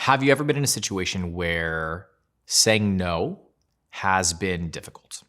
Have you ever been in a situation where saying no has been difficult?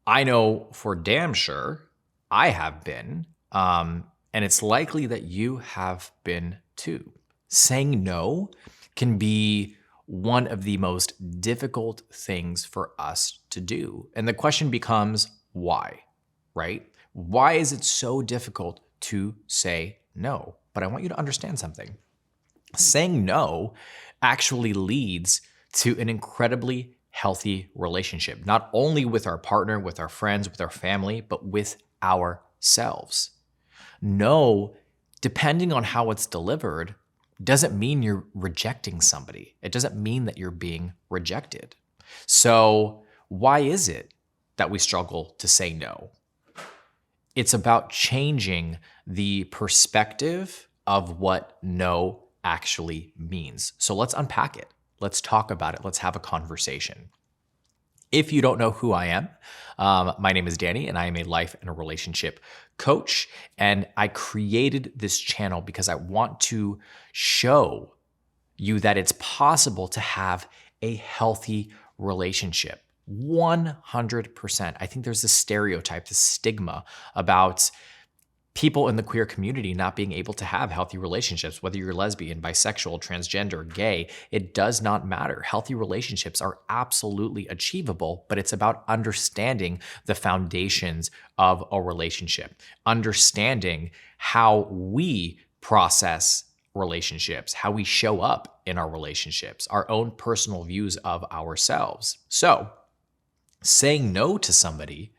I know for damn sure I have been, and it's likely that you have been too. Saying no can be one of the most difficult things for us to do. And the question becomes, why, right? Why is it so difficult to say no? But I want you to understand something. Saying no actually leads to an incredibly healthy relationship, not only with our partner, with our friends, with our family, but with ourselves. No, depending on how it's delivered, doesn't mean you're rejecting somebody. It doesn't mean that you're being rejected. So why is it that we struggle to say no? It's about changing the perspective of what no actually means. So let's unpack it. Let's talk about it. Let's have a conversation. If you don't know who I am, my name is Danny, and I am a life and a relationship coach. And I created this channel because I want to show you that it's possible to have a healthy relationship. 100%. I think there's this stereotype, this stigma about people in the queer community not being able to have healthy relationships, whether you're lesbian, bisexual, transgender, gay, it does not matter. Healthy relationships are absolutely achievable, but it's about understanding the foundations of a relationship, understanding how we process relationships, how we show up in our relationships, our own personal views of ourselves. So, saying no to somebody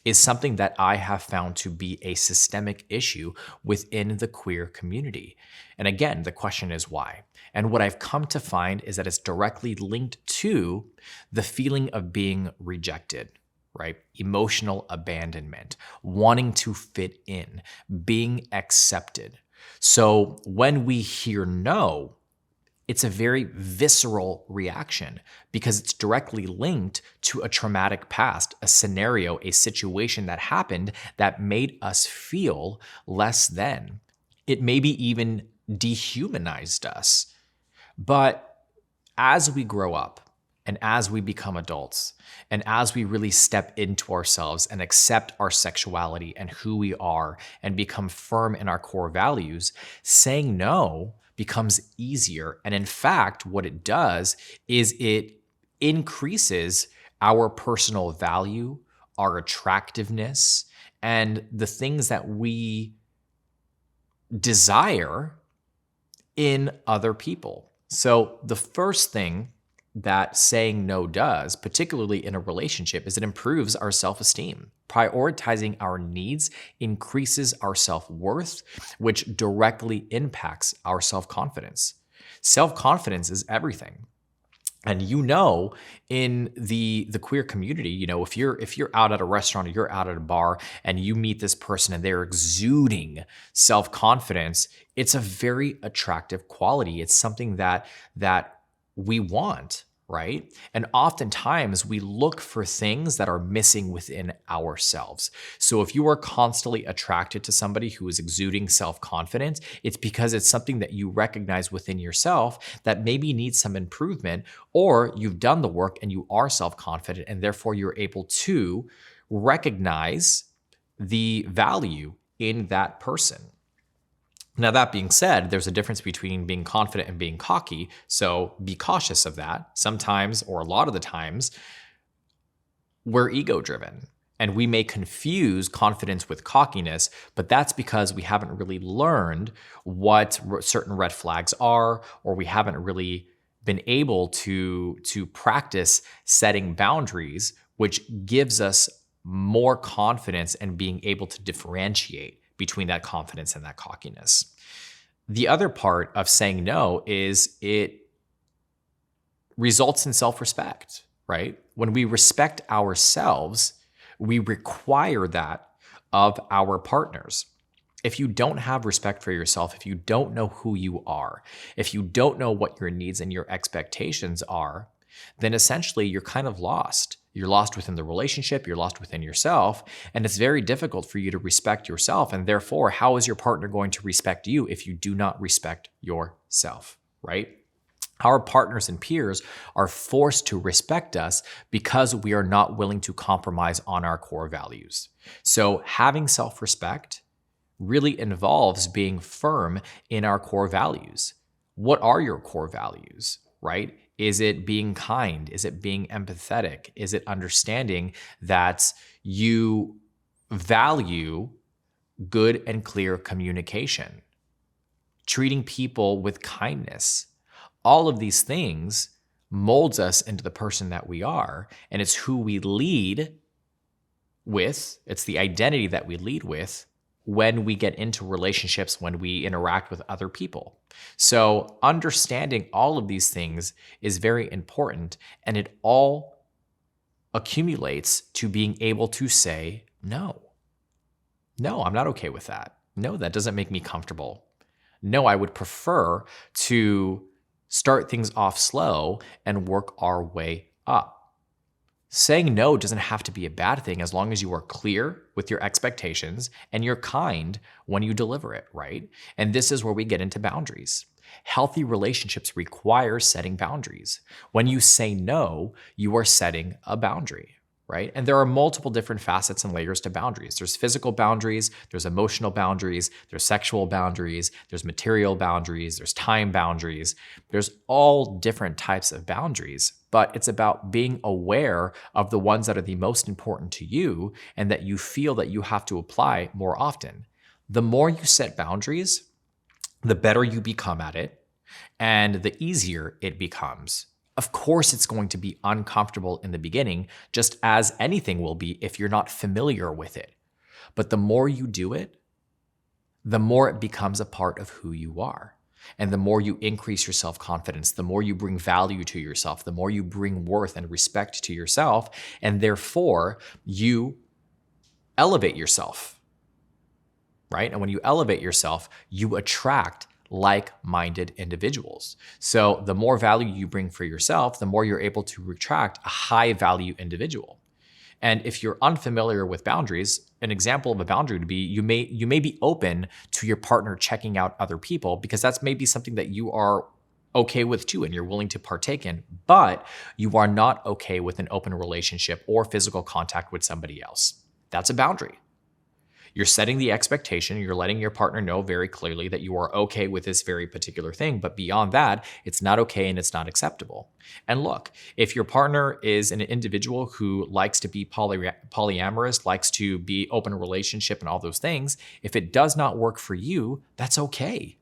is something that I have found to be a systemic issue within the queer community. And again, the question is why? And what I've come to find is that it's directly linked to the feeling of being rejected, right? Emotional abandonment, wanting to fit in, being accepted. So when we hear no, it's a very visceral reaction because it's directly linked to a traumatic past, a scenario, a situation that happened that made us feel less than. It maybe even dehumanized us. But as we grow up and as we become adults and as we really step into ourselves and accept our sexuality and who we are and become firm in our core values, saying no becomes easier. And in fact, what it does is it increases our personal value, our attractiveness, and the things that we desire in other people. So the first thing that saying no does, particularly in a relationship, is it improves our self-esteem. Prioritizing our needs increases our self-worth, which directly impacts our self-confidence. Self-confidence is everything. And in the queer community, if you're out at a restaurant or you're out at a bar and you meet this person and they're exuding self-confidence, it's a very attractive quality. It's something that we want, right? And oftentimes we look for things that are missing within ourselves. So if you are constantly attracted to somebody who is exuding self-confidence, it's because it's something that you recognize within yourself that maybe needs some improvement, or you've done the work and you are self-confident and therefore you're able to recognize the value in that person. Now, that being said, there's a difference between being confident and being cocky, so be cautious of that. Sometimes, or a lot of the times, we're ego-driven, and we may confuse confidence with cockiness, but that's because we haven't really learned what certain red flags are, or we haven't really been able to practice setting boundaries, which gives us more confidence and being able to differentiate between that confidence and that cockiness. The other part of saying no is it results in self-respect, right? When we respect ourselves, we require that of our partners. If you don't have respect for yourself, if you don't know who you are, if you don't know what your needs and your expectations are, then essentially you're kind of lost. You're lost within the relationship, you're lost within yourself, and it's very difficult for you to respect yourself. And therefore, how is your partner going to respect you if you do not respect yourself? right? Our partners and peers are forced to respect us because we are not willing to compromise on our core values. So having self-respect really involves being firm in our core values. What are your core values, right? Is it being kind? Is it being empathetic? Is it understanding that you value good and clear communication, treating people with kindness? All of these things molds us into the person that we are, and it's who we lead with. It's the identity that we lead with when we get into relationships, when we interact with other people. So understanding all of these things is very important, and it all accumulates to being able to say, no, I'm not okay with that. No, that doesn't make me comfortable. No, I would prefer to start things off slow and work our way up. Saying no doesn't have to be a bad thing as long as you are clear with your expectations and you're kind when you deliver it, right? And this is where we get into boundaries. Healthy relationships require setting boundaries. When you say no, you are setting a boundary, right? And there are multiple different facets and layers to boundaries. There's physical boundaries, there's emotional boundaries, there's sexual boundaries, there's material boundaries, there's time boundaries. There's all different types of boundaries, but it's about being aware of the ones that are the most important to you and that you feel that you have to apply more often. The more you set boundaries, the better you become at it and the easier it becomes. Of course, it's going to be uncomfortable in the beginning, just as anything will be if you're not familiar with it. But the more you do it, the more it becomes a part of who you are. And the more you increase your self-confidence, the more you bring value to yourself, the more you bring worth and respect to yourself, and therefore you elevate yourself, right? And when you elevate yourself, you attract like-minded individuals. So the more value you bring for yourself, the more you're able to attract a high-value individual. And if you're unfamiliar with boundaries, an example of a boundary would be you may be open to your partner checking out other people because that's maybe something that you are okay with too and you're willing to partake in, but you are not okay with an open relationship or physical contact with somebody else. That's a boundary. You're setting the expectation, you're letting your partner know very clearly that you are okay with this very particular thing, but beyond that, it's not okay and it's not acceptable. And look, if your partner is an individual who likes to be polyamorous, likes to be open relationship and all those things, if it does not work for you, that's okay.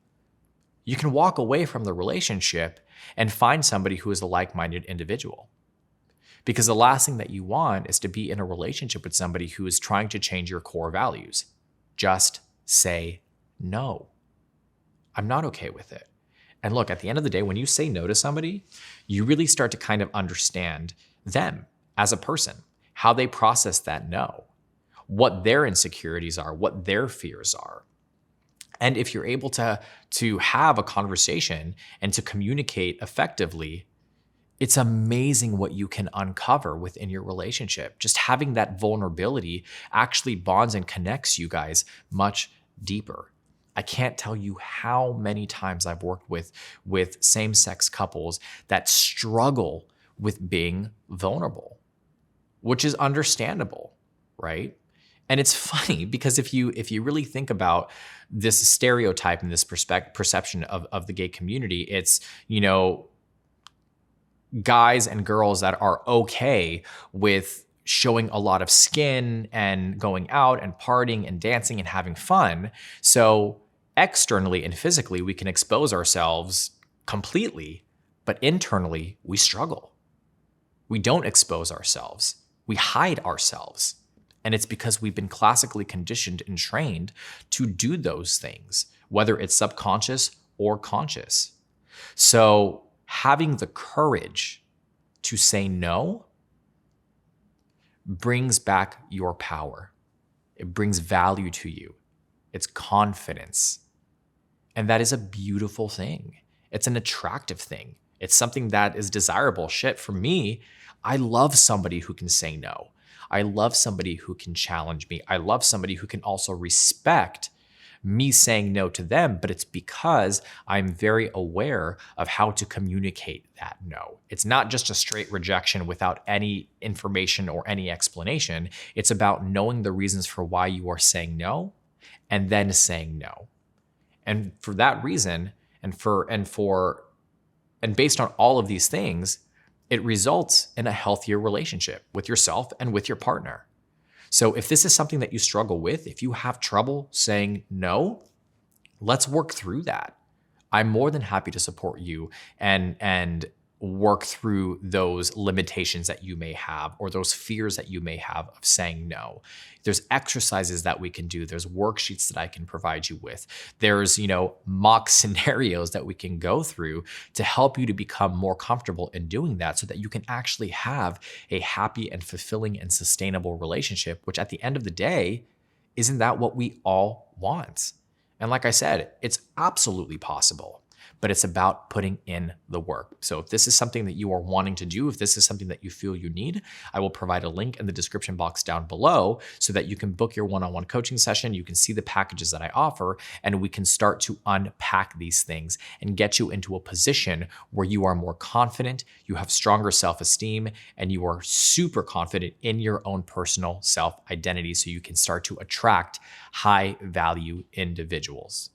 You can walk away from the relationship and find somebody who is a like-minded individual. Because the last thing that you want is to be in a relationship with somebody who is trying to change your core values. Just say no. I'm not okay with it. And look, at the end of the day, when you say no to somebody, you really start to kind of understand them as a person, how they process that no, what their insecurities are, what their fears are. And if you're able to have a conversation and to communicate effectively, it's amazing what you can uncover within your relationship. Just having that vulnerability actually bonds and connects you guys much deeper. I can't tell you how many times I've worked with same-sex couples that struggle with being vulnerable, which is understandable, right? And it's funny because if you really think about this stereotype and this perception of the gay community, it's, guys and girls that are okay with showing a lot of skin and going out and partying and dancing and having fun. So externally and physically, we can expose ourselves completely, but internally, we struggle. We don't expose ourselves. We hide ourselves. And it's because we've been classically conditioned and trained to do those things, whether it's subconscious or conscious. So having the courage to say no brings back your power. It brings value to you. It's confidence. And that is a beautiful thing. It's an attractive thing. It's something that is desirable. Shit, for me, I love somebody who can say no. I love somebody who can challenge me. I love somebody who can also respect me saying no to them, but it's because I'm very aware of how to communicate that no. It's not just a straight rejection without any information or any explanation. It's about knowing the reasons for why you are saying no and then saying no. And for that reason, and based on all of these things, it results in a healthier relationship with yourself and with your partner. So if this is something that you struggle with, if you have trouble saying no, let's work through that. I'm more than happy to support you and work through those limitations that you may have or those fears that you may have of saying no. There's exercises that we can do. There's worksheets that I can provide you with. There's, mock scenarios that we can go through to help you to become more comfortable in doing that so that you can actually have a happy and fulfilling and sustainable relationship, which at the end of the day, isn't that what we all want? And like I said, it's absolutely possible, but it's about putting in the work. So if this is something that you are wanting to do, if this is something that you feel you need, I will provide a link in the description box down below so that you can book your one-on-one coaching session. You can see the packages that I offer, and we can start to unpack these things and get you into a position where you are more confident, you have stronger self-esteem, and you are super confident in your own personal self-identity so you can start to attract high-value individuals.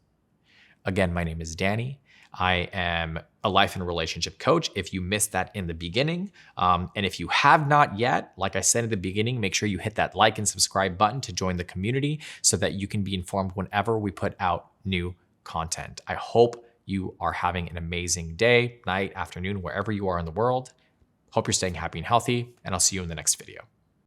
Again, my name is Danny. I am a life and relationship coach. If you missed that in the beginning, and if you have not yet, like I said at the beginning, make sure you hit that like and subscribe button to join the community so that you can be informed whenever we put out new content. I hope you are having an amazing day, night, afternoon, wherever you are in the world. Hope you're staying happy and healthy, and I'll see you in the next video.